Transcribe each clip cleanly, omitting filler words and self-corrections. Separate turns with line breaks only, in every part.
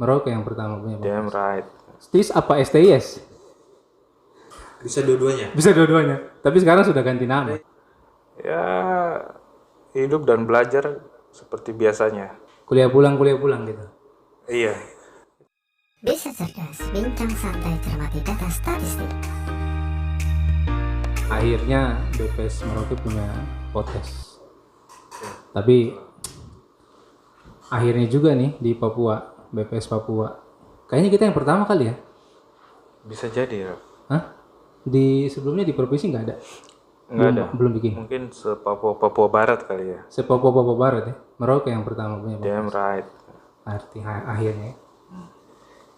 Merauke yang pertama punya
Damn
podcast.
right.
STIS apa STIS?
Bisa dua-duanya.
Bisa dua-duanya. Tapi sekarang sudah ganti nama.
Ya, hidup dan belajar seperti biasanya.
Kuliah pulang gitu.
Iya.
Bisa cerdas, bincang santai cermati data statistik.
Akhirnya BPS Merauke punya podcast. Tapi akhirnya juga nih di Papua, BPS Papua. Kayaknya kita yang pertama kali ya.
Bisa jadi ya.
Hah? Di sebelumnya di provinsi nggak ada?
Nggak ada.
Belum bikin.
Mungkin Papua Barat kali ya.
Papua Barat ya. Merauke yang pertama punya podcast.
Damn right.
Akhirnya.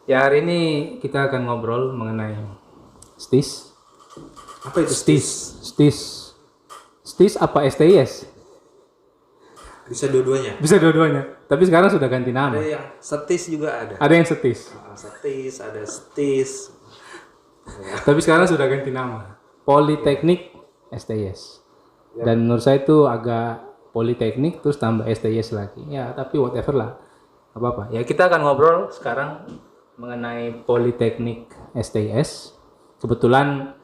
Ya hari ini kita akan ngobrol mengenai STIS.
Apa itu
STIS apa STIS?
Bisa dua-duanya.
Bisa dua-duanya. Tapi sekarang sudah ganti nama.
Ada yang setis juga ada.
Ada yang STIS.
Setis, ada stis.
Tapi sekarang sudah ganti nama. Politeknik STIS. Dan menurut saya itu agak politeknik terus tambah STIS lagi. Ya tapi whatever lah. Apa-apa. Ya kita akan ngobrol sekarang mengenai Politeknik STIS. Kebetulan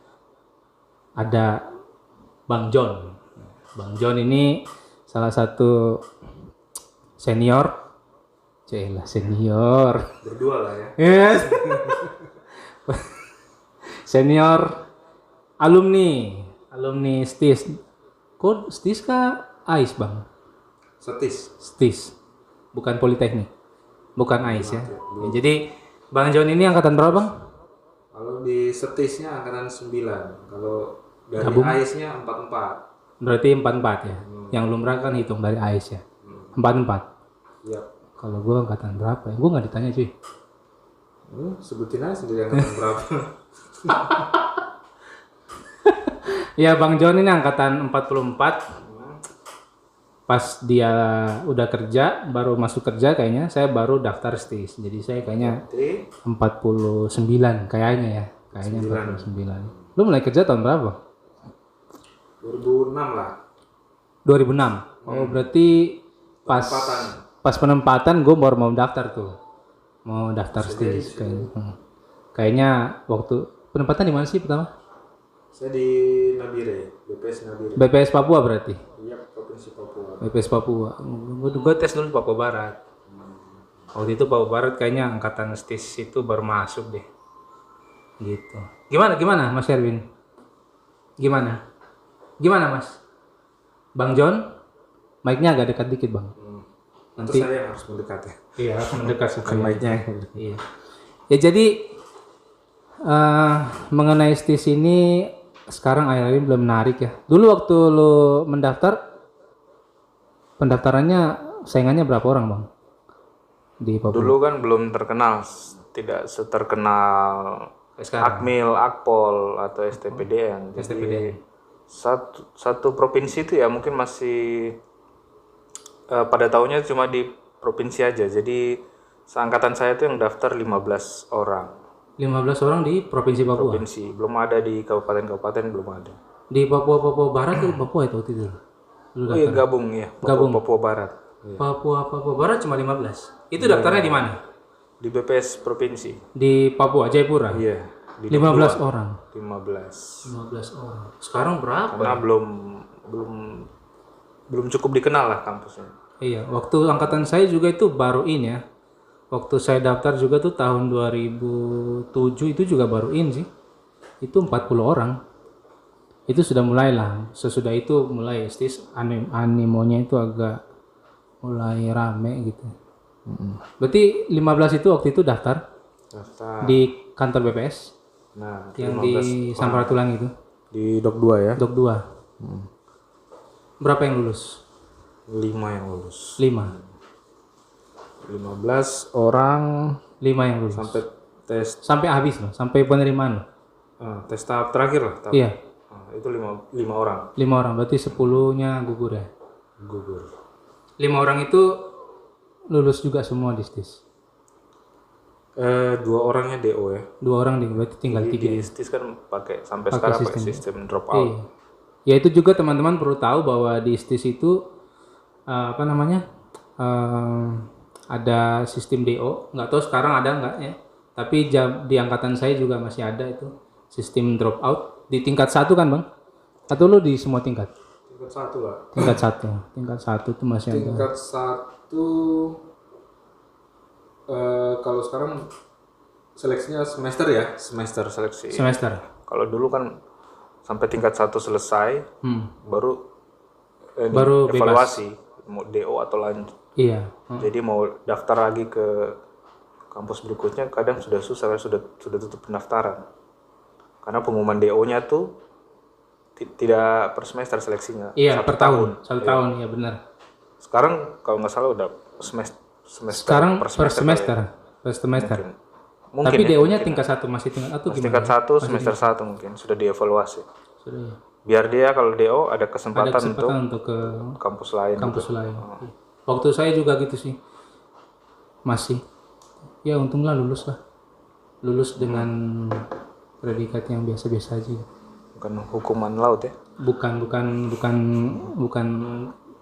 ada Bang John. Bang John ini salah satu senior. Celah senior.
Berdua lah ya.
Yes. Senior alumni STIS. Kok STIS kah AIS Bang?
Setis.
STIS. Bukan Politeknik. Bukan AIS ya. Ya, jadi Bang John ini angkatan berapa Bang?
Kalau di setisnya angkatan 9. Kalau dari
Gabung?
AIS-nya 44.
Berarti 44 ya. Yang lumrah kan hitung dari AIS ya. 44.
Iya.
Kalau gua angkatan berapa ya? Gua nggak ditanya cuy.
Sebutin aja sendiri angkatan berapa.
Ya Bang John ini angkatan 44. Pas dia udah kerja, baru masuk kerja kayaknya, saya baru daftar STIS. Jadi saya kayaknya
Berarti
49 kayaknya ya. Kayaknya 49. Lu mulai kerja tahun berapa?
2006 lah.
2006. Oh, berarti
Penempatan.
pas penempatan gue baru mau daftar tuh. Mau daftar STIS kayaknya. Kayaknya waktu penempatan di mana sih pertama?
Saya di Nabire, BPS Nabire.
BPS Papua berarti.
Iya, Provinsi Papua.
BPS Papua. Gue tes dulu Papua Barat. Waktu itu Papua Barat kayaknya angkatan STIS itu baru masuk deh. Gitu. Gimana Mas Erwin? Gimana Mas? Bang John, mic-nya agak dekat dikit Bang.
Nanti saya yang harus mendekat ya.
Iya, mendekat
Bukan mic-nya.
Iya. Ya jadi mengenai STIS ini sekarang akhir-akhir ini belum menarik ya. Dulu waktu lo mendaftar, pendaftarannya saingannya berapa orang Bang? Di Papua.
Dulu kan belum terkenal, tidak seterkenal
Sekarang.
Akmil, Akpol atau STPDN. Jadi satu provinsi itu ya mungkin masih pada tahunnya cuma di provinsi aja. Jadi seangkatan saya itu yang daftar 15 orang.
15 orang di Provinsi Papua.
Provinsi, belum ada di kabupaten-kabupaten, belum ada.
Di Papua Barat atau Papua itu waktu itu?
Oh iya gabung ya, Papua Barat.
Papua Barat cuma 15. Itu daftarnya di mana?
Di BPS provinsi.
Di Papua, Jayapura.
Iya, di
15 orang.
15.
15 orang. Sekarang berapa?
Karena belum cukup dikenal lah kampusnya.
Iya, waktu angkatan saya juga itu baru in ya. Waktu saya daftar juga tuh tahun 2007 itu juga baru in sih. Itu 40 orang. Itu sudah mulai lah. Sesudah itu mulai STIS animonya itu agak mulai rame gitu. Berarti 15 itu waktu itu daftar di kantor BPS
Nah,
yang di Samratulangi itu.
di Dok 2 ya.
Dok 2. Berapa yang lulus?
5 yang lulus.
5.
15 orang
5 yang lulus.
sampai tes
Sampai habis loh, sampai penerimaan loh.
tes tahap terakhir lah.
Iya,
Itu 5 orang
5 orang. Berarti 10-nya gugur ya.
gugur.
5 orang itu lulus juga semua di STIS.
2 orangnya DO ya.
2 orang berarti tinggal 3.
Di STIS kan sampai sekarang pakai sistem drop out.
Iya. Ya itu juga teman-teman perlu tahu bahwa di STIS itu ada sistem DO, nggak tahu sekarang ada nggak ya, tapi di angkatan saya juga masih ada itu sistem drop out di tingkat 1 kan bang, atau lu di semua tingkat?
Tingkat 1 lah.
Tingkat satu itu masih ada.
Tingkat 1 kalau sekarang seleksinya semester ya.
Semester seleksi.
Semester.
Kalau dulu kan sampai tingkat 1 selesai, baru
Baru
evaluasi mau DO atau lanjut.
Iya.
Jadi mau daftar lagi ke kampus berikutnya kadang sudah susah, sudah tutup pendaftaran. Karena pengumuman DO-nya tuh tidak per semester seleksinya.
Iya,
1
per tahun. 1 tahun, ya benar.
Sekarang kalau nggak salah udah semester.
Sekarang per semester.
kali.
Per semester.
Mungkin
Tapi
ya,
DO-nya
mungkin.
tingkat 1 masih tingkat atau
Masih
gimana?
tingkat 1 semester 1 mungkin sudah dievaluasi.
Sudah ya.
Biar dia kalau DO ada
Ada
kesempatan
kesempatan untuk ke
untuk kampus lain.
kampus lain. Waktu saya juga gitu sih. Masih. Ya untunglah lulus lah. Lulus dengan predikat yang biasa-biasa aja.
Bukan hukuman laut ya.
Bukan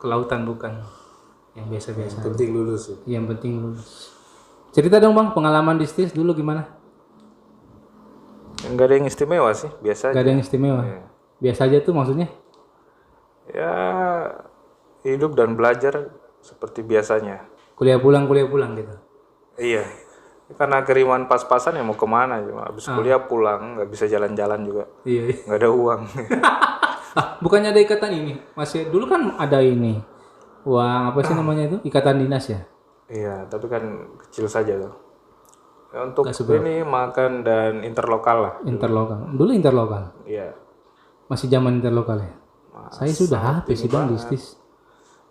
kelautan, bukan. Yang biasa-biasa.
Penting lulus ya.
Yang penting lulus. Cerita dong bang, pengalaman di STIS dulu gimana?
Enggak ada yang istimewa sih, biasa
Gak
aja.
ada yang istimewa.
Iya.
Biasa aja tuh maksudnya.
Ya hidup dan belajar seperti biasanya.
Kuliah pulang gitu.
Iya. Karena kiriman pas-pasan ya mau kemana cuma habis kuliah pulang nggak bisa jalan-jalan juga,
Iya.
nggak ada uang.
Bukannya ada ikatan ini? Masih dulu kan ada ini. Uang apa sih namanya itu? Ikatan dinas ya.
Iya, tapi kan kecil saja tuh. Ya, untuk ini makan dan interlokal lah.
Interlokal. Dulu interlokal.
Iya.
Masih zaman interlokal ya. Saya sudah habis sih bang di STIS.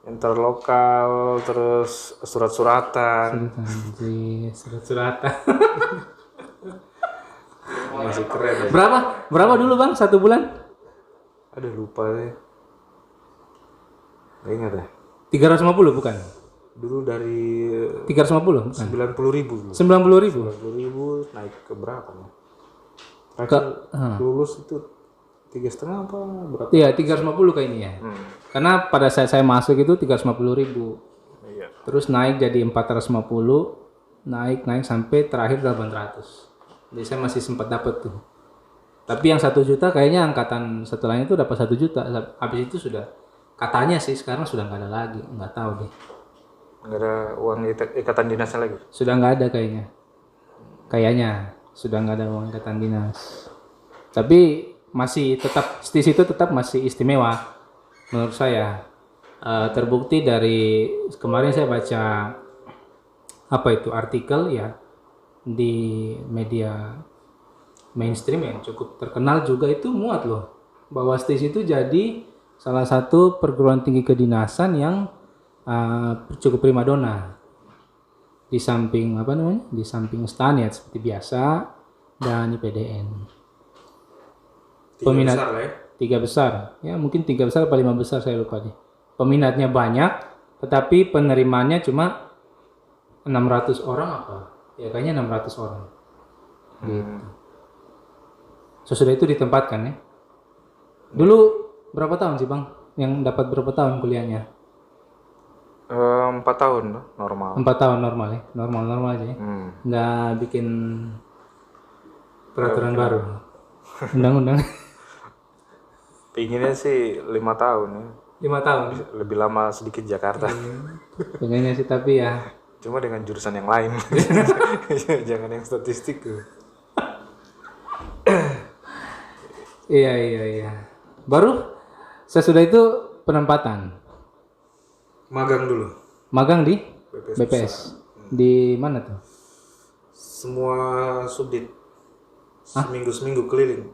Interlokal terus surat-suratan.
Surat-suratan.
Masih keren ya.
Berapa dulu bang? 1 bulan?
Aduh lupa deh. Nggak ingat ya.
350 bukan?
Dulu dari
350 bukan?
90.000 dulu.
90.000.
90.000 naik ke berapa nih?
Ke,
Terakhir lulus itu 3,5 apa berapa?
iya 350 kayaknya ya. Karena pada saat saya masuk itu 350.000.
Iya.
Terus naik jadi 450, naik sampai terakhir 800. Jadi saya masih sempat dapat tuh. Tapi yang 1 juta kayaknya angkatan setelahnya itu dapat 1 juta. Habis itu sudah katanya sih sekarang sudah nggak ada lagi, nggak tahu deh.
Nggak ada uang ikatan dinasnya lagi.
Sudah nggak ada kayaknya. Kayaknya sudah nggak ada uang ikatan dinas. Tapi masih tetap STIS itu tetap masih istimewa menurut saya. Terbukti dari kemarin saya baca apa itu artikel ya di media mainstream yang cukup terkenal juga itu muat loh bahwa STIS itu jadi salah satu perguruan tinggi kedinasan yang cukup primadona di samping apa namanya di samping STANIAT seperti biasa dan IPDN. Peminat
besar lah ya.
3 besar ya mungkin 3 besar atau 5 besar saya lupa deh. Peminatnya banyak tetapi penerimaannya cuma 600 orang apa ya kayaknya 600 orang gitu. Sesudah itu ditempatkan ya. Dulu berapa tahun sih bang yang dapat berapa tahun kuliahnya?
4 tahun tuh normal.
4 tahun normal ya, normal aja ya. Nggak bikin peraturan baru, undang-undang.
Pinginnya sih 5 tahun ya.
5 tahun.
Lebih lama sedikit Jakarta.
Pengennya sih tapi ya.
Cuma dengan jurusan yang lain. Jangan yang statistik tuh.
Iya. Baru sesudah itu penempatan.
Magang dulu.
Magang di BPS. Di mana tuh?
Semua subdit. Seminggu keliling.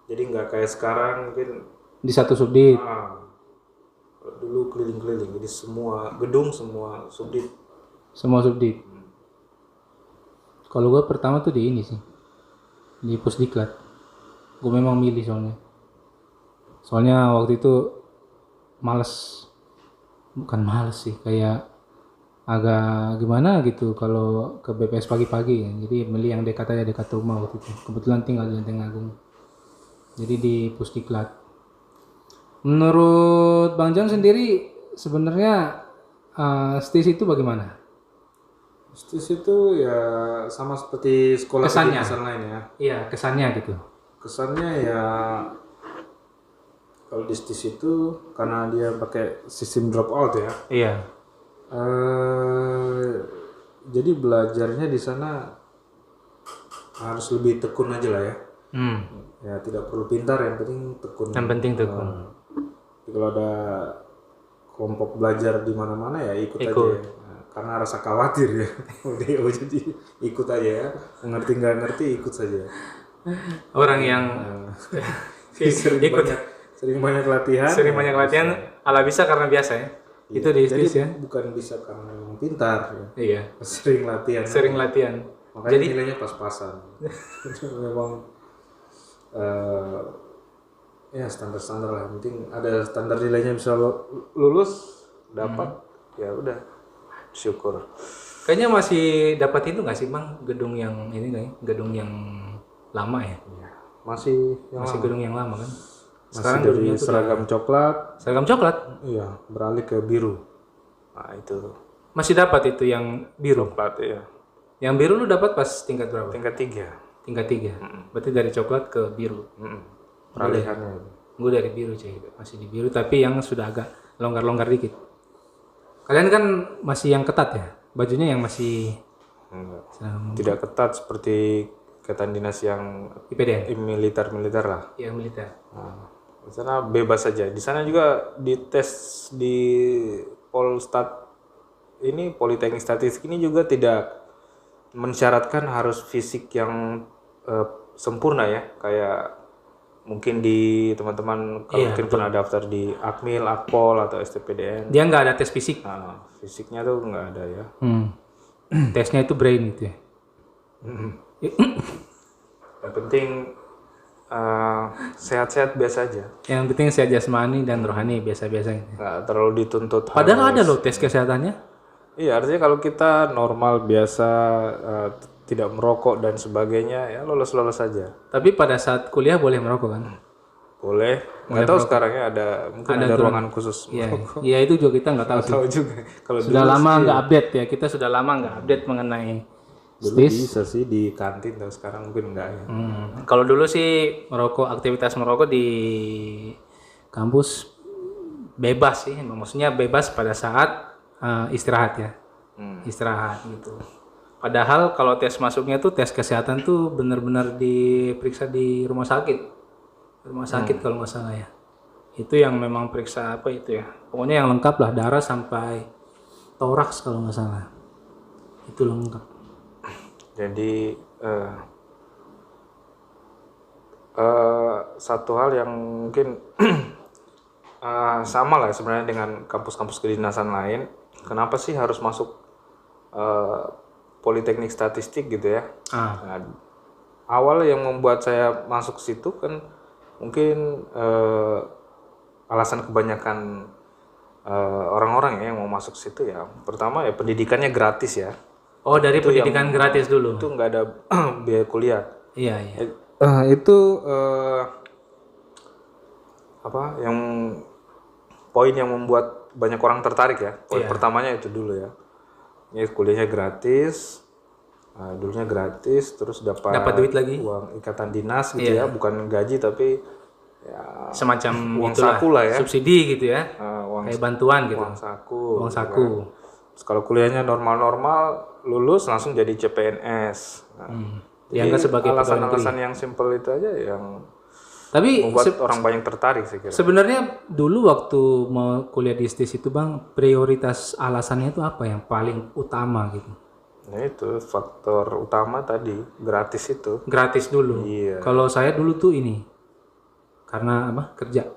Jadi nggak kayak sekarang mungkin.
Di satu subdit.
Dulu keliling-keliling. Jadi semua gedung, semua subdit.
Semua subdit. Kalau gue pertama tuh di ini sih. Di Pusdiklat. Gue memang milih soalnya waktu itu males. Bukan males sih, kayak agak gimana gitu kalau ke BPS pagi-pagi. Jadi milih yang dekat aja, dekat rumah waktu itu. Kebetulan tinggal di Lenteng Agung. Jadi di Pusdiklat. Menurut Bang Jang sendiri sebenarnya STIS itu bagaimana?
STIS itu ya sama seperti sekolah
Kesannya.
kedinasan lain ya.
Iya, kesannya gitu.
Kesannya ya kalau di STIS itu karena dia pakai sistem drop out ya.
Iya.
Jadi belajarnya di sana harus lebih tekun aja lah ya. Ya tidak perlu pintar, yang penting tekun.
Yang penting tekun.
Jadi kalau ada kelompok belajar di mana-mana ya ikut aja. Ya. Nah, karena rasa khawatir ya. DO jadi ikut aja ya. Ngerti nggak ngerti ikut saja.
Orang yang
Sering banyak latihan.
sering banyak latihan ala bisa karena biasa ya. Itu di
Jadi
STIS ya.
bukan bisa karena memang pintar ya.
Iya.
Sering latihan.
Sering latihan.
Makanya
Jadi
nilainya pas-pasan. Memang ya standar-standar lah. Yang penting ada standar nilainya, bisa lulus dapat ya udah syukur.
kayaknya masih dapat itu nggak sih Bang, gedung yang ini nggak ya? Gedung yang lama ya?
Masih yang
Masih
lama.
gedung yang lama kan?
Masih dari
gedungnya tuh
seragam coklat,
seragam coklat.
iya beralih ke biru.
Nah itu
Masih dapat itu yang biru.
coklat ya.
Yang biru lu dapat pas tingkat berapa?
Tingkat 3.
Tingkat 3. Berarti dari coklat ke biru.
Peralihannya.
Gue dari biru cuy, masih di biru tapi yang sudah agak longgar-longgar dikit. Kalian kan masih yang ketat ya? Bajunya yang masih
Enggak.
seragam
Tidak ketat seperti ikatan dinas yang
IPDN,
militer lah.
yang militer.
Nah, di sana bebas saja. Di sana juga dites di Polstat ini, Politeknik Statistik ini juga tidak mensyaratkan harus fisik yang sempurna ya, kayak mungkin di teman-teman kalau mungkin pernah daftar di Akmil, Akpol atau STPDN.
Dia nggak ada tes fisik.
Nah, fisiknya tuh nggak ada ya.
Tesnya itu brain gitu ya.
Yang penting sehat-sehat biasa aja,
Yang penting sehat jasmani dan rohani biasa-biasa gitu.
nggak terlalu dituntut.
Padahal ada loh tes kesehatannya.
Iya, artinya kalau kita normal biasa, tidak merokok dan sebagainya, ya lolos-lolos saja.
Tapi pada saat kuliah boleh merokok kan?
Boleh. Nggak tahu sekarang ya mungkin ada ruangan khusus.
Iya, iya itu juga kita nggak tahu sih.
Tahu juga. Kalau
Sudah lama nggak update ya, kita sudah lama nggak update mengenai
Dulu bisa sih di kantin, tapi sekarang mungkin enggak ya.
Kalau dulu sih merokok, aktivitas merokok di kampus bebas sih, maksudnya bebas pada saat istirahat ya, istirahat gitu. Padahal kalau tes masuknya tuh tes kesehatan tuh benar-benar diperiksa di rumah sakit kalau nggak salah ya. Itu yang memang periksa apa itu ya, pokoknya yang lengkap lah, darah sampai toraks kalau nggak salah, itu lengkap.
Jadi satu hal yang mungkin sama lah sebenarnya dengan kampus-kampus kedinasan lain. Kenapa sih harus masuk Politeknik Statistik gitu ya? Nah, awal yang membuat saya masuk situ kan mungkin alasan kebanyakan orang-orang ya yang mau masuk situ ya. Pertama ya pendidikannya gratis ya.
Oh, dari pendidikan gratis dulu.
Itu nggak ada biaya kuliah.
Iya, iya.
Itu
Apa yang poin yang membuat banyak orang tertarik ya. Poin pertamanya itu dulu ya. Ini kuliahnya gratis. Dulunya gratis, terus dapat
duit lagi.
Uang ikatan dinas gitu ya, bukan gaji tapi ya
Semacam
uang
itulah,
saku lah ya.
Subsidi gitu ya.
Uang
Kayak bantuan gitu.
uang saku.
Uang
gitu
saku.
kan. Terus kalau kuliahnya normal-normal, lulus langsung jadi CPNS.
Dianggap sebagai
alasan-alasan yang simpel itu aja yang
Tapi
membuat orang banyak tertarik sih kira.
sebenarnya dulu waktu mau kuliah di STIS itu Bang, prioritas alasannya itu apa yang paling utama gitu?
Nah itu faktor utama tadi, gratis itu.
Gratis dulu.
Iya.
Kalau saya dulu tuh ini karena apa? Kerja.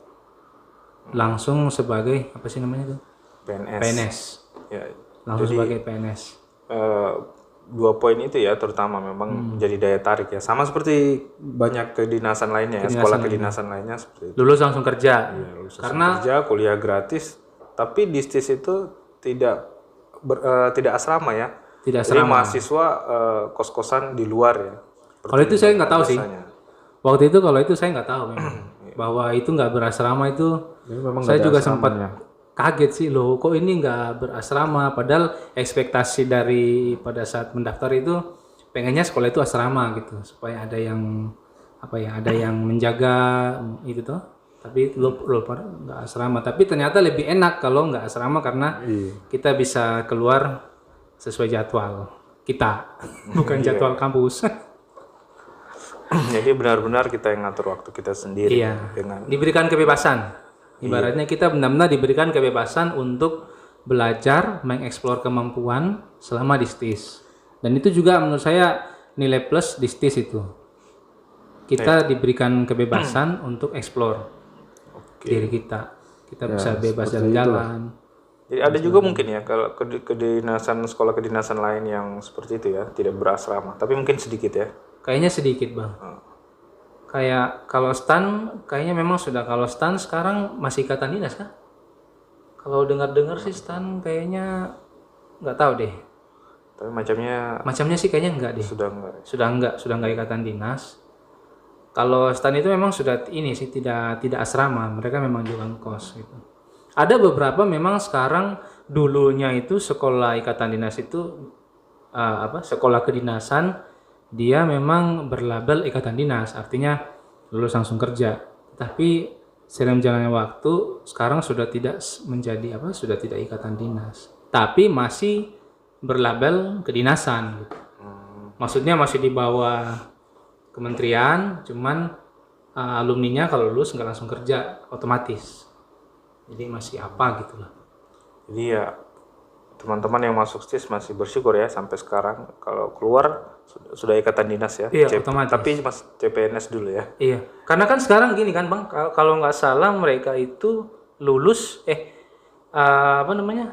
Langsung sebagai apa sih namanya tuh?
PNS.
PNS.
Ya,
Langsung sebagai PNS.
dua poin itu ya terutama memang jadi daya tarik ya. Sama seperti banyak kedinasan lainnya ya, sekolah kedinasan lainnya seperti itu.
Lulus langsung kerja.
Karena kerja, kuliah gratis, tapi di STIS itu tidak asrama ya.
Tidak
Jadi
asrama.
mahasiswa kos-kosan di luar ya.
Kalau itu saya nggak tahu sih.
biasanya.
Waktu itu kalau itu saya nggak tahu memang bahwa itu nggak berasrama itu.
memang
Saya
nggak ada
juga sempat
asramanya.
kaget sih loh, kok ini nggak berasrama, padahal ekspektasi dari pada saat mendaftar itu pengennya sekolah itu asrama gitu, supaya ada yang ada yang menjaga itu tuh. Tapi lo pada nggak asrama, tapi ternyata lebih enak kalau nggak asrama karena kita bisa keluar sesuai jadwal kita, bukan jadwal kampus.
Jadi benar-benar kita yang ngatur waktu kita sendiri dengan
Diberikan kebebasan. Ibaratnya kita benar-benar diberikan kebebasan untuk belajar, mengeksplor kemampuan selama di STIS. Dan itu juga menurut saya nilai plus di STIS itu. Kita diberikan kebebasan untuk eksplor diri kita. Kita bisa bebas jalan-jalan.
Jadi ada juga mungkin ya kalau kedinasan sekolah kedinasan lain yang seperti itu ya, tidak berasrama, tapi mungkin sedikit ya.
Kayaknya sedikit, Bang. Kayak kalau STAN, kayaknya memang sudah. Kalau STAN sekarang masih ikatan dinas kan? Kalau dengar-dengar sih STAN kayaknya nggak tahu deh.
Tapi macamnya
sih kayaknya enggak deh.
sudah enggak.
Sudah enggak ikatan dinas. Kalau STAN itu memang sudah ini sih tidak asrama, mereka memang jual kos gitu. Ada beberapa memang sekarang, dulunya itu sekolah ikatan dinas itu sekolah kedinasan, dia memang berlabel ikatan dinas, artinya lulus langsung kerja. Tapi seiring jalannya waktu, sekarang sudah tidak menjadi sudah tidak ikatan dinas, tapi masih berlabel kedinasan gitu. Maksudnya masih di bawah kementerian, cuman alumninya kalau lulus nggak langsung kerja otomatis. Jadi masih gitu lah.
Jadi ya teman-teman yang masuk STIS masih bersyukur ya sampai sekarang. Kalau keluar sudah ikatan dinas ya.
Iya, otomatis.
Tapi mas CPNS dulu ya.
Iya, karena kan sekarang gini kan Bang, kalau nggak salah mereka itu lulus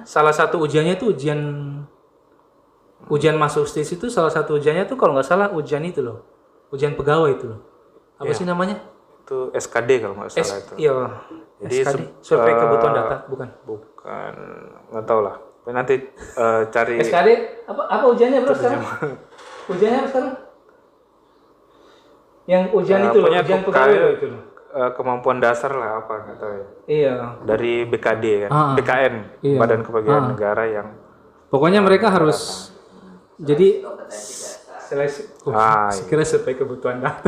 salah satu ujiannya itu ujian masuk STIS itu salah satu ujiannya tuh kalau nggak salah ujian itu loh, ujian pegawai itu loh. Apa sih namanya?
Itu SKD kalau nggak salah itu.
Iya.
Jadi
SKD, survei kebutuhan data, bukan?
Bukan, nggak tahu lah. Nanti cari.
SKD apa ujiannya bro sekarang? Ujiannya apa sekarang? Yang ujian itu loh, ujian pegawai itu loh.
Kemampuan dasar lah apa nggak tahu ya.
Iya.
Dari BKD kan, BKN, Badan Kepegawaian Negara yang.
Pokoknya mereka harus jadi seleksi. Kira survei kebutuhan data.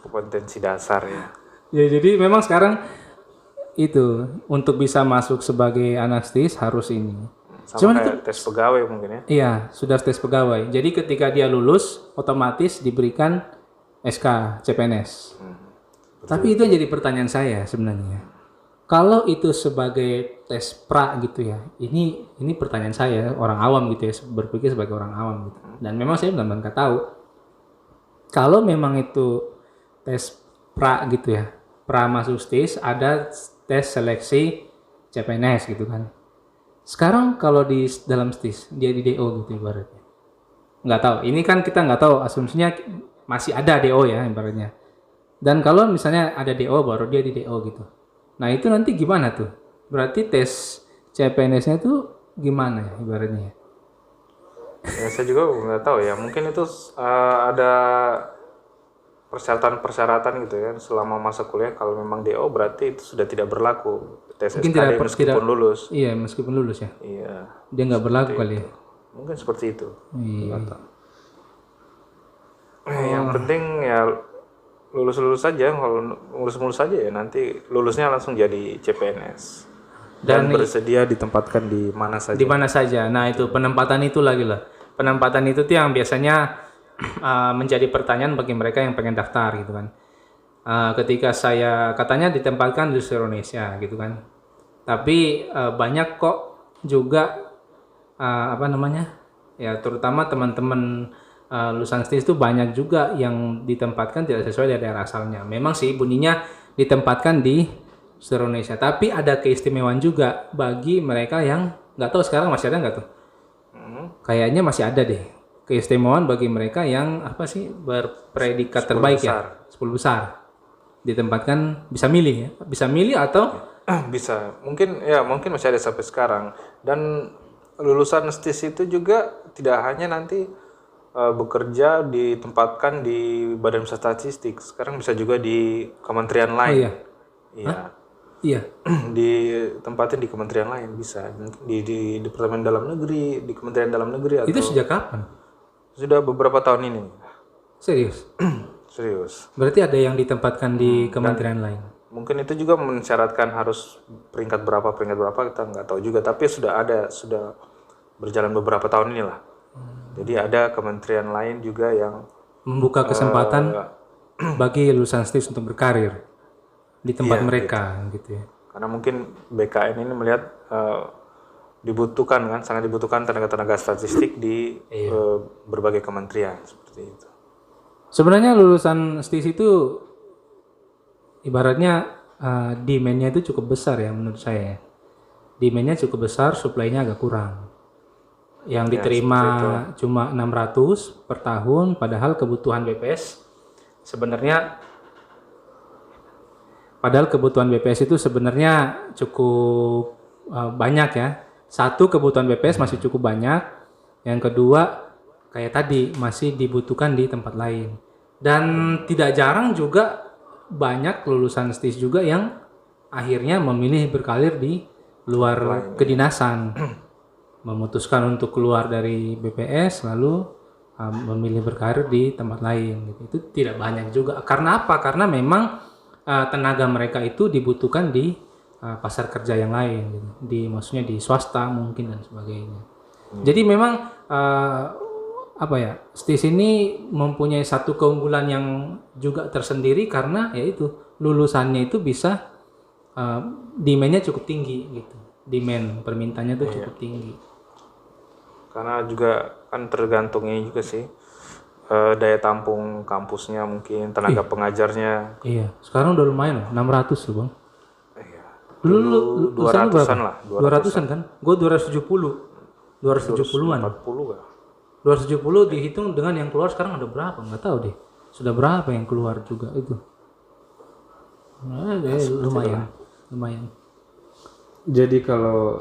Kompetensi dasar ya.
Ya jadi memang sekarang itu untuk bisa masuk sebagai anak STIS harus ini.
Sama kayak tes pegawai mungkin ya.
Iya, sudah tes pegawai. Jadi ketika dia lulus otomatis diberikan SK CPNS. Tapi itu yang jadi pertanyaan saya sebenarnya. Kalau itu sebagai tes pra gitu ya. Ini pertanyaan saya, orang awam gitu ya, berpikir sebagai orang awam gitu. Dan memang saya benar-benar nggak tahu. Kalau memang itu tes pra gitu ya, pra masuk STIS, ada tes seleksi CPNS gitu kan. Sekarang kalau di dalam STIS dia di DO gitu ibaratnya, nggak tahu. Ini kan kita nggak tahu, asumsinya masih ada DO ya ibaratnya. Dan kalau misalnya ada DO baru dia di DO gitu. Nah itu nanti gimana tuh? Berarti tes CPNS-nya itu gimana ya ibaratnya?
Ya saya juga nggak tahu ya. Mungkin itu ada persyaratan gitu ya selama masa kuliah. Kalau memang DO berarti itu sudah tidak berlaku tes SKD meskipun lulus.
Iya meskipun lulus ya.
Iya.
Dia nggak berlaku kali ya.
Mungkin seperti itu.
Iya.
Yang penting ya lulus saja. Kalau lulus saja ya nanti lulusnya langsung jadi CPNS. Dan bersedia ditempatkan di mana saja.
Di mana saja. Nah itu penempatan itu lagi lah. Penempatan itu tuh yang biasanya menjadi pertanyaan bagi mereka yang pengen daftar gitu kan. Ketika saya katanya ditempatkan di seluruh Indonesia gitu kan. Tapi banyak kok juga ya terutama teman-teman lulusan STIS itu banyak juga yang ditempatkan tidak sesuai dari daerah asalnya. Memang sih bunyinya ditempatkan di seluruh Indonesia, tapi ada keistimewaan juga bagi mereka yang nggak tahu sekarang masih ada nggak tuh? Kayaknya masih ada deh. Keistimewaan bagi mereka yang berpredikat terbaik ya, 10 besar. Ditempatkan bisa milih ya. Bisa milih atau
bisa. Mungkin masih ada sampai sekarang. Dan lulusan STIS itu juga tidak hanya nanti bekerja ditempatkan di Badan Pusat Statistik. Sekarang bisa juga di kementerian lain.
Oh, iya.
Iya.
Iya.
ditempatin di kementerian lain bisa, di Departemen Dalam Negeri, di Kementerian Dalam Negeri, atau
Itu sejak kapan?
sudah beberapa tahun ini.
Serius?
Serius.
Berarti ada yang ditempatkan di kementerian lain.
Mungkin itu juga mensyaratkan harus peringkat berapa kita nggak tahu juga, tapi sudah berjalan beberapa tahun inilah. Jadi ada kementerian lain juga yang
Membuka kesempatan bagi lulusan STIS untuk berkarir di tempat mereka gitu ya.
karena mungkin BKN ini melihat dibutuhkan kan, sangat dibutuhkan tenaga-tenaga statistik di berbagai kementerian seperti itu.
Sebenarnya lulusan STIS itu ibaratnya demand-nya itu cukup besar ya menurut saya. Demand-nya cukup besar, supply-nya agak kurang. Yang diterima cuma 600 per tahun, padahal kebutuhan BPS sebenarnya itu sebenarnya cukup banyak ya. Satu, kebutuhan BPS masih cukup banyak. Yang kedua, kayak tadi masih dibutuhkan di tempat lain. Dan tidak jarang juga banyak lulusan STIS juga yang akhirnya memilih berkarir di luar kedinasan. Memutuskan untuk keluar dari BPS lalu memilih berkarir di tempat lain gitu. Itu tidak banyak juga. Karena apa? Karena memang tenaga mereka itu dibutuhkan di pasar kerja yang lain gitu. Maksudnya di swasta mungkin dan sebagainya. Jadi memang STIS ini mempunyai satu keunggulan yang juga tersendiri karena yaitu lulusannya itu bisa demand-nya cukup tinggi gitu. Demand permintaannya itu cukup tinggi.
Karena juga kan tergantungnya juga sih daya tampung kampusnya, mungkin tenaga pengajarnya.
Iya, sekarang udah lumayan loh, 600 loh bang.
Iya.
Dulu
200-an lah.
200-an kan? Gue 270. 270-an.
40 kah?
270 dihitung dengan yang keluar sekarang ada berapa? Nggak tahu deh. Sudah berapa yang keluar juga itu? Nah, lumayan.
Jadi kalau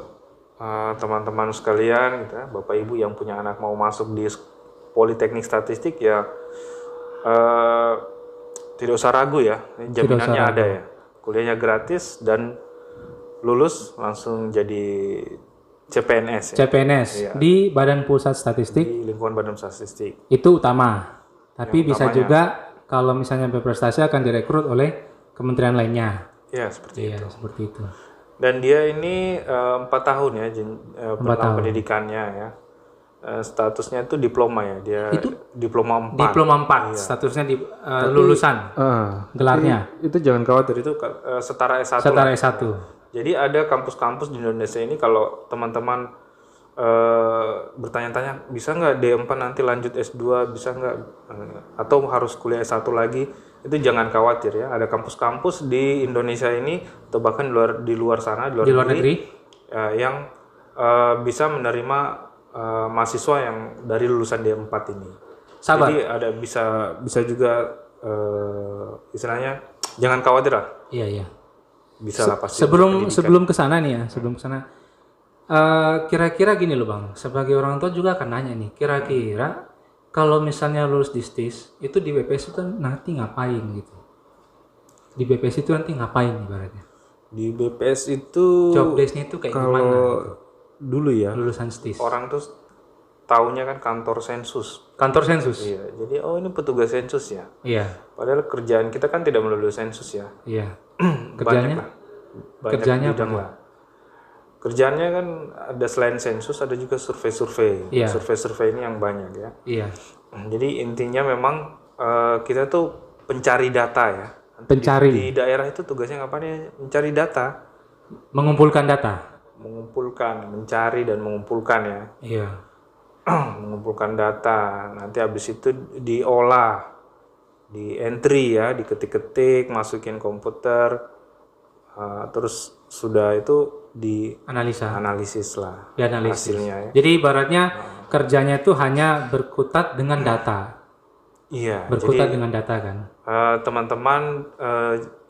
Teman-teman sekalian gitu ya, Bapak Ibu yang punya anak mau masuk di Politeknik Statistik ya tidak usah ragu ya, jaminannya ada ya. Kuliahnya gratis dan lulus langsung jadi CPNS ya.
CPNS di Badan Pusat Statistik.
Di lingkungan Badan Statistik.
Itu utama. Tapi bisa juga kalau misalnya berprestasi akan direkrut oleh kementerian lainnya.
Ya, seperti itu.
Seperti itu.
Dan dia ini 4 tahun ya tahun pendidikannya ya. Statusnya itu diploma ya. Dia
itu
diploma 4.
Diploma 4 statusnya di lulusan. Gelarnya.
Itu jangan khawatir,
itu setara S1.
Setara S1.
Jadi ada kampus-kampus di Indonesia ini kalau teman-teman bertanya-tanya bisa nggak D4 nanti lanjut S2, bisa nggak atau harus kuliah S1 lagi, itu jangan khawatir ya. Ada kampus-kampus di Indonesia ini atau bahkan di luar sana, di luar negeri yang bisa menerima mahasiswa yang dari lulusan D4 ini.
Sabar.
Jadi ada bisa juga istilahnya jangan khawatir lah.
Iya.
Bisa lah pasti.
Sebelum ke sana nih ya, kira-kira gini loh Bang, sebagai orang tua juga akan nanya nih, kira-kira kalau misalnya lulus di STIS itu di BPS itu nanti ngapain gitu? Di BPS itu nanti ngapain ibaratnya?
Di BPS itu
job desk-nya itu kayak gimana?
Kalau dulu ya
lulusan STIS.
Orang tuh taunya kan kantor sensus.
Kantor sensus.
Iya, jadi ini petugas sensus ya.
Iya.
Padahal kerjaan kita kan tidak melulu sensus ya.
Iya.
Kerjanya
kerjanya
bidang lah. Kerjaannya kan ada selain sensus ada juga survei-survei.
Iya.
Survei-survei ini yang banyak ya.
Iya.
Jadi intinya memang kita tuh pencari data ya.
Pencari.
Di daerah itu tugasnya ngapain ya? Mencari data.
Mengumpulkan data.
Mencari dan mengumpulkan ya.
Iya.
Mengumpulkan data. Nanti habis itu diolah, di entry ya, diketik-ketik, masukin komputer. Terus sudah itu analisis lah hasilnya ya.
Jadi ibaratnya kerjanya itu hanya berkutat dengan data.
Iya.
Berkutat dengan data kan.
Teman-teman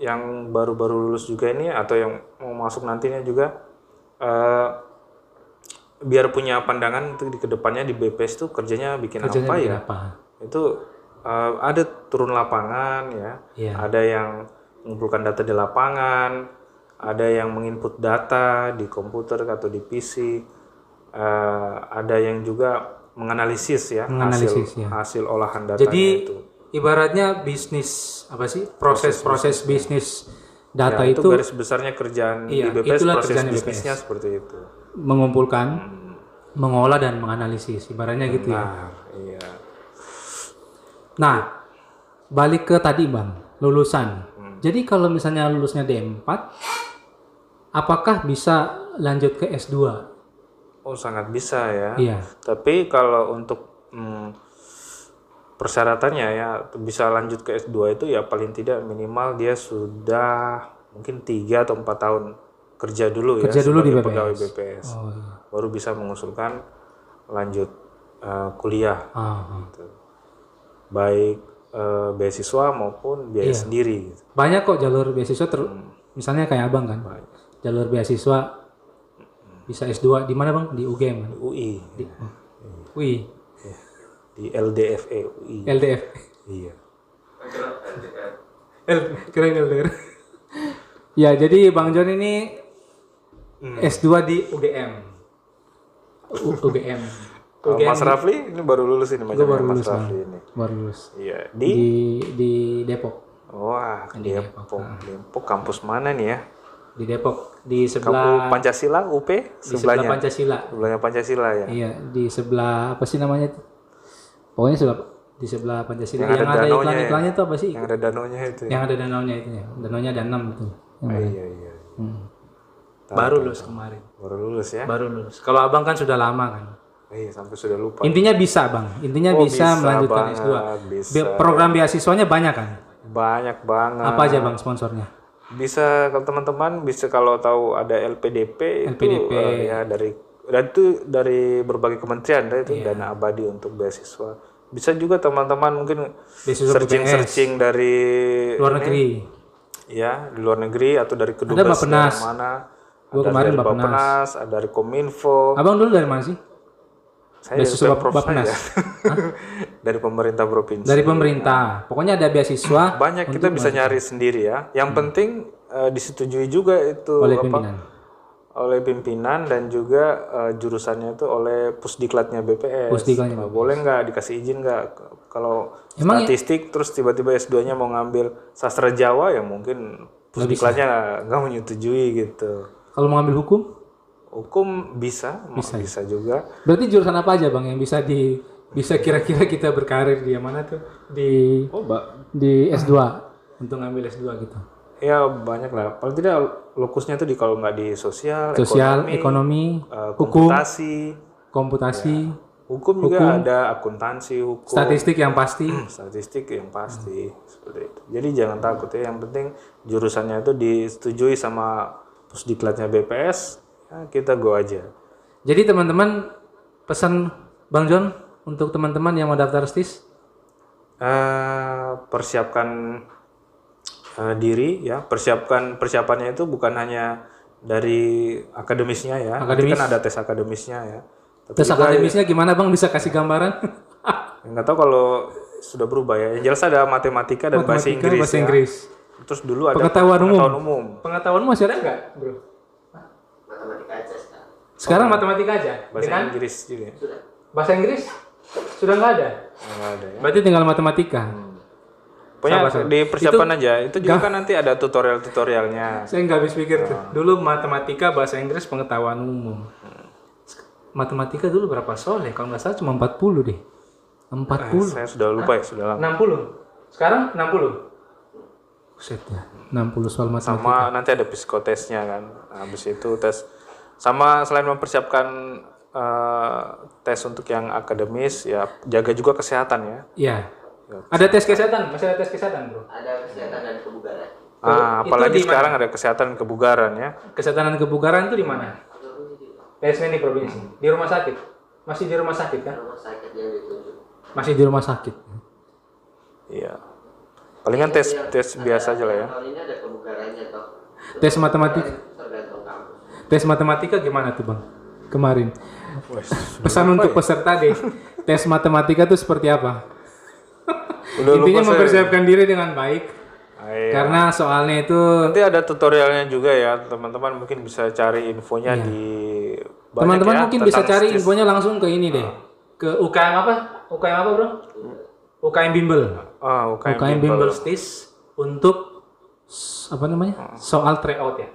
yang baru-baru lulus juga ini atau yang mau masuk nantinya juga biar punya pandangan untuk di kedepannya di BPS itu kerjanya bikin apa ya? Itu ada turun lapangan ya.
Iya.
Ada yang mengumpulkan data di lapangan. ada yang menginput data di komputer atau di PC, ada yang juga menganalisis ya, hasil olahan datanya.
Jadi
itu.
ibaratnya bisnis apa sih? Proses bisnis data
Ya, itu
itu
garis besarnya kerjaan di BPS,
itulah
proses
kerjaan
bisnisnya
BPS.
seperti itu.
Mengumpulkan, mengolah dan menganalisis. Ibaratnya gitu ya.
Nah, iya.
Nah, balik ke tadi Bang, lulusan. Jadi kalau misalnya lulusnya D4, apakah bisa lanjut ke S2?
Oh, sangat bisa ya.
Iya.
Tapi kalau untuk persyaratannya ya bisa lanjut ke S2 itu ya paling tidak minimal dia sudah mungkin 3 atau 4 tahun kerja dulu
Kerja
ya
dulu di
sebagai
BPS.
pegawai BPS.
Oh, iya.
Baru bisa mengusulkan lanjut kuliah. Gitu. Baik beasiswa maupun biaya sendiri gitu.
Banyak kok jalur beasiswa misalnya kayak Abang kan. Jalur beasiswa bisa S2 di mana Bang? Di UGM. Kan?
UI.
UI.
Di LDFE UI.
LDF.
Iya.
Keren LDR. Ya, jadi Bang John ini S2 di UGM. UGM.
Mas Rafli ini baru lulus ini macam
baru
Mas
lulus,
Rafli ini.
Baru lulus.
Iya,
Di Depok.
Wah, Depok kampus mana nih ya?
Di Depok, di
Kampus
sebelah
Pancasila UP
di sebelah
sebelahnya.
Pancasila.
Sebelahnya Pancasila ya.
Iya, di sebelah apa sih namanya? Pokoknya di sebelah Pancasila
Yang
yang
ada
ada
danaunya
iklan-iklannya tuh apa sih?
Yang ada danaunya itu.
Yang ada danaunya itu ya. Danaunya ada 6 itu.
Iya.
Baru lulus kemarin.
Baru lulus ya.
Baru lulus. Kalau Abang kan sudah lama kan.
Iya, sampai sudah lupa.
Intinya bisa, Bang. Intinya bisa melanjutkan
banget,
S2.
bisa.
Program beasiswanya banyak kan?
Banyak banget.
Apa aja Bang sponsornya?
Bisa kalau teman-teman bisa kalau tahu ada LPDP,
LPDP.
itu ya dari berbagai kementerian itu
Iya.
dana abadi untuk beasiswa. Bisa juga teman-teman mungkin
Beasiswa
searching dari
Luar negeri.
ya di luar negeri atau dari kedubes
Ada Bappenas.
mana.
Gua
Ada
kemarin
dari
Bappenas.
Bappenas, ada dari Kominfo.
Abang dulu dari mana sih?
Saya
Beasiswa
dari Pemprov
Bappenas.
saja. Dari pemerintah provinsi.
Dari pemerintah. Pokoknya ada beasiswa
Banyak kita bisa nyari sendiri ya. Yang penting disetujui juga itu
oleh pimpinan.
oleh pimpinan dan juga jurusannya itu oleh Pusdiklatnya BPS.
Pusdiklatnya
Boleh nggak dikasih izin nggak kalau
Emang
statistik terus tiba-tiba S2-nya mau ngambil sastra Jawa ya mungkin Pusdiklatnya nggak menyetujui gitu.
Kalau mau ambil hukum?
Hukum bisa juga.
Berarti jurusan apa aja Bang yang bisa kira-kira kita berkarir di mana tuh? Di S2 untuk ngambil S2 gitu.
Ya banyak lah. Paling tidak lokusnya tuh kalau nggak di sosial,
Ekonomi, hukum, komputasi,
hukum juga ada akuntansi, hukum,
statistik yang pasti.
statistik yang pasti seperti itu. Jadi jangan takut ya. Yang penting jurusannya itu disetujui sama Pusdiklatnya BPS. Ya, kita go aja.
Jadi teman-teman pesan Bang John untuk teman-teman yang mau daftar STIS?
Persiapkan diri ya. Persiapannya itu bukan hanya dari akademisnya ya. Nanti kan ada tes akademisnya ya. Tapi
Tes akademisnya gimana Bang? Bisa kasih gambaran?
nggak tahu kalau sudah berubah ya. Yang jelas ada matematika dan bahasa Inggris.
Bahasa Inggris.
Terus dulu ada
Pengetahuan
umum.
Pengetahuan masih ada nggak, Bro?
Matematika aja sekarang.
Sekarang matematika aja.
Bahasa
Dengan
Inggris juga.
bahasa Inggris sudah nggak ada.
Nggak ada ya.
Berarti tinggal matematika.
Pokoknya
Sabar.
di persiapan aja. Itu juga kan nanti ada tutorialnya.
Saya nggak habis pikir tuh. Dulu matematika, bahasa Inggris, pengetahuan umum. Matematika dulu berapa soal ya? Kalau nggak salah cuma 40 deh. 40.
Saya sudah lupa ya, sudah lama.
60. Sekarang 60. Buset ya. 60 soal matematika.
Sama nanti ada psikotesnya kan. Habis itu tes. Sama selain mempersiapkan tes untuk yang akademis, ya jaga juga kesehatan ya.
Iya. Ada tes kesehatan? Masih ada tes kesehatan, Bro?
Ada kesehatan dan kebugaran.
Apalagi
itu di
sekarang ada kesehatan kebugaran ya.
Kesehatan dan kebugaran itu di mana? TSN di provinsi. Di rumah sakit. Masih di rumah sakit kan?
Rumah sakit yang ditunjuk.
Masih di rumah sakit.
Iya. Palingan tes biasa aja lah ya.
Tahun ini ada kebugarannya toh.
Tes matematika.
Tergantung kampus.
Tes matematika gimana tuh, Bang? Kemarin. Pesan untuk peserta deh. Tes matematika itu seperti apa?
Udah
Intinya
lupa saya.
mempersiapkan diri dengan baik.
Iya.
Karena soalnya itu
Nanti ada tutorialnya juga ya, teman-teman mungkin bisa cari infonya di banyak
teman-teman
ya,
mungkin bisa
tentang
cari
STIS.
infonya langsung ke ini deh. Ke UKM apa? UKM apa, Bro? UKM Bimbel.
UKM
UKM Bimbel STIS untuk apa namanya? Soal tryout ya.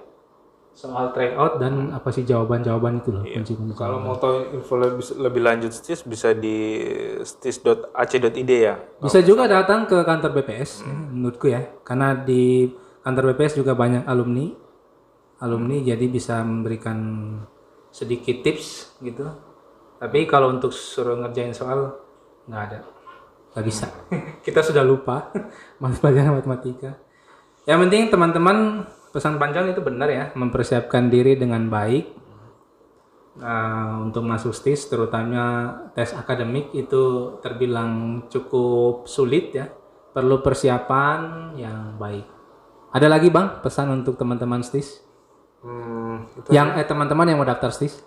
Soal tryout dan apa sih jawaban-jawaban itu loh, kunci-kunci.
Kalau mau tahu info lebih lanjut STIS bisa di stis.ac.id ya.
Bisa juga datang ke kantor BPS menurutku ya. Karena di kantor BPS juga banyak alumni jadi bisa memberikan sedikit tips gitu. Tapi kalau untuk suruh ngerjain soal nggak ada. Nggak bisa. Kita sudah lupa pelajaran matematika. Yang penting teman-teman pesan panjang itu benar ya, mempersiapkan diri dengan baik untuk masuk STIS, terutama tes akademik itu terbilang cukup sulit ya, perlu persiapan yang baik. Ada lagi Bang pesan untuk teman-teman STIS? Teman-teman yang mau daftar STIS?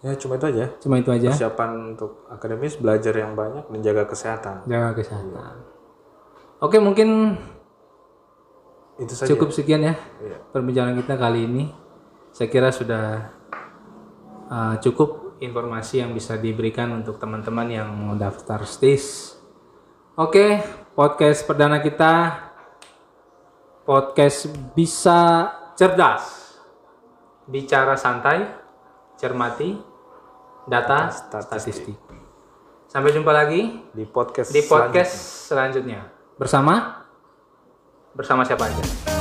Ya cuma itu aja.
Cuma itu aja.
Persiapan untuk akademis, belajar yang banyak dan jaga kesehatan.
Jaga kesehatan. Oke, mungkin
Itu saja.
cukup sekian ya
Iya.
perbincangan kita kali ini. Saya kira sudah cukup informasi yang bisa diberikan untuk teman-teman yang mau daftar STIS. Oke, podcast perdana kita, podcast Bisa Cerdas, bicara santai, cermati data statistik. Sampai jumpa lagi
Di podcast
di podcast selanjutnya. Bersama siapa aja?